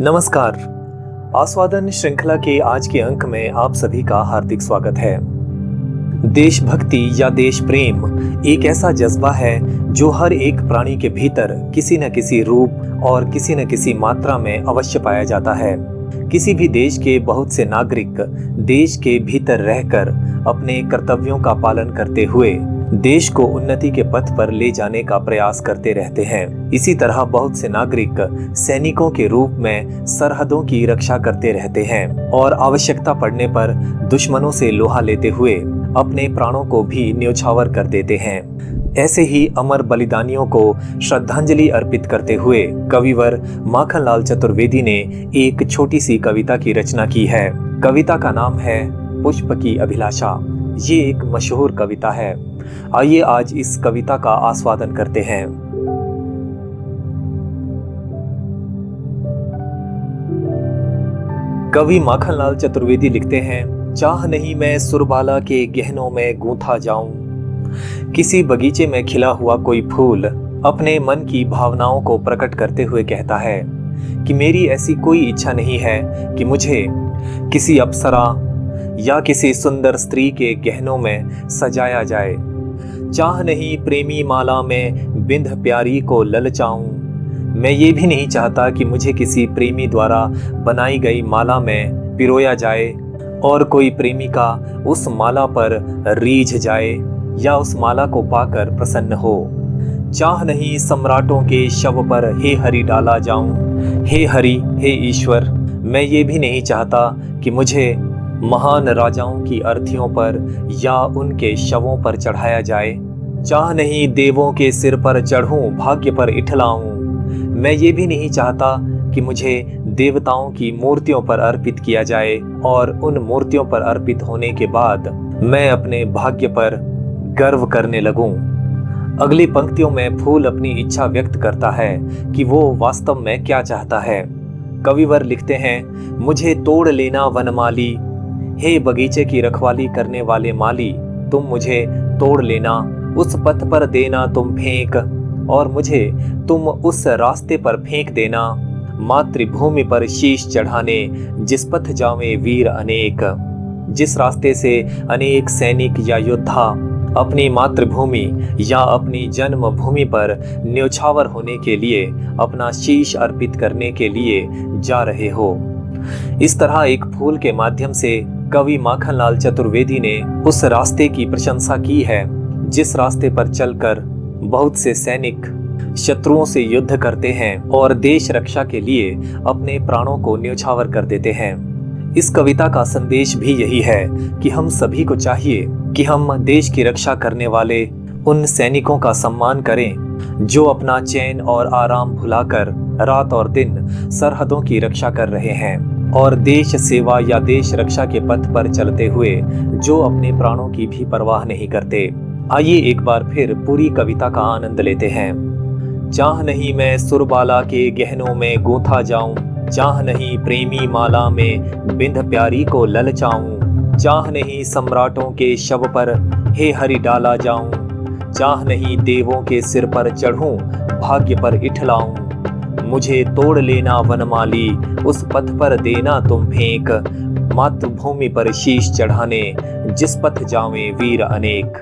नमस्कार। आस्वादन श्रृंखला के आज के अंक में आप सभी का हार्दिक स्वागत है। देशभक्ति या देश प्रेम एक ऐसा जज्बा है जो हर एक प्राणी के भीतर किसी न किसी रूप और किसी न किसी मात्रा में अवश्य पाया जाता है। किसी भी देश के बहुत से नागरिक देश के भीतर रहकर अपने कर्तव्यों का पालन करते हुए देश को उन्नति के पथ पर ले जाने का प्रयास करते रहते हैं। इसी तरह बहुत से नागरिक सैनिकों के रूप में सरहदों की रक्षा करते रहते हैं और आवश्यकता पड़ने पर दुश्मनों से लोहा लेते हुए अपने प्राणों को भी न्योछावर कर देते हैं। ऐसे ही अमर बलिदानियों को श्रद्धांजलि अर्पित करते हुए कविवर माखनलाल चतुर्वेदी ने एक छोटी सी कविता की रचना की है। कविता का नाम है पुष्प की अभिलाषा। ये एक मशहूर कविता है। आइए आज इस कविता का आस्वादन करते हैं। कवि माखनलाल चतुर्वेदी लिखते हैं, चाह नहीं मैं सुरबाला के गहनों में गूंथा जाऊं। किसी बगीचे में खिला हुआ कोई फूल अपने मन की भावनाओं को प्रकट करते हुए कहता है कि मेरी ऐसी कोई इच्छा नहीं है कि मुझे किसी अप्सरा या किसी सुंदर स्त्री के गहनों में सजाया जाए। चाह नहीं प्रेमी माला में बिंध प्यारी को ललचाऊं। मैं ये भी नहीं चाहता कि मुझे किसी प्रेमी द्वारा बनाई गई माला में पिरोया जाए और कोई प्रेमिका उस माला पर रीझ जाए या उस माला को पाकर प्रसन्न हो। चाह नहीं सम्राटों के शव पर हे हरि डाला जाऊं। हे हरि, हे ईश्वर, मैं ये भी नहीं चाहता कि मुझे महान राजाओं की अर्थियों पर या उनके शवों पर चढ़ाया जाए। चाह नहीं देवों के सिर पर चढ़ूं, भाग्य पर इठलाऊं। मैं ये भी नहीं चाहता कि मुझे देवताओं की मूर्तियों पर अर्पित किया जाए और उन मूर्तियों पर अर्पित होने के बाद मैं अपने भाग्य पर गर्व करने लगूं। अगली पंक्तियों में फूल अपनी इच्छा व्यक्त करता है कि वो वास्तव में क्या चाहता है। कविवर लिखते हैं, मुझे तोड़ लेना वनमाली, हे बगीचे की रखवाली करने वाले माली, तुम मुझे तोड़ लेना, उस पथ पर देना तुम फेंक, और मुझे तुम उस रास्ते पर फेंक देना, मातृभूमि पर शीश चढ़ाने जिस पथ जावे वीर अनेक। जिस रास्ते से अनेक सैनिक या योद्धा अपनी मातृभूमि या अपनी जन्मभूमि पर न्योछावर होने के लिए अपना शीश अर्पित करने के लिए जा रहे हो। इस तरह एक फूल के माध्यम से कवि माखनलाल चतुर्वेदी ने उस रास्ते की प्रशंसा की है जिस रास्ते पर चलकर बहुत से सैनिक शत्रुओं से युद्ध करते हैं और देश रक्षा के लिए अपने प्राणों को न्योछावर कर देते हैं। इस कविता का संदेश भी यही है कि हम सभी को चाहिए कि हम देश की रक्षा करने वाले उन सैनिकों का सम्मान करें जो अपना चैन और आराम भुलाकर रात और दिन सरहदों की रक्षा कर रहे हैं और देश सेवा या देश रक्षा के पथ पर चलते हुए जो अपने प्राणों की भी परवाह नहीं करते। आइए एक बार फिर पूरी कविता का आनंद लेते हैं। चाह नहीं मैं सुरबाला के गहनों में गूंथा जाऊं। चाह नहीं प्रेमी माला में बिंध प्यारी को ललचाऊं। चाह नहीं सम्राटों के शव पर हे हरि डाला जाऊं। चाह नहीं देवों के सिर पर चढ़ूं, भाग्य पर इठलाऊं। मुझे तोड़ लेना वनमाली, उस पथ पर देना तुम फेंक, मातृभूमि पर शीश चढ़ाने जिस पथ जावे वीर अनेक।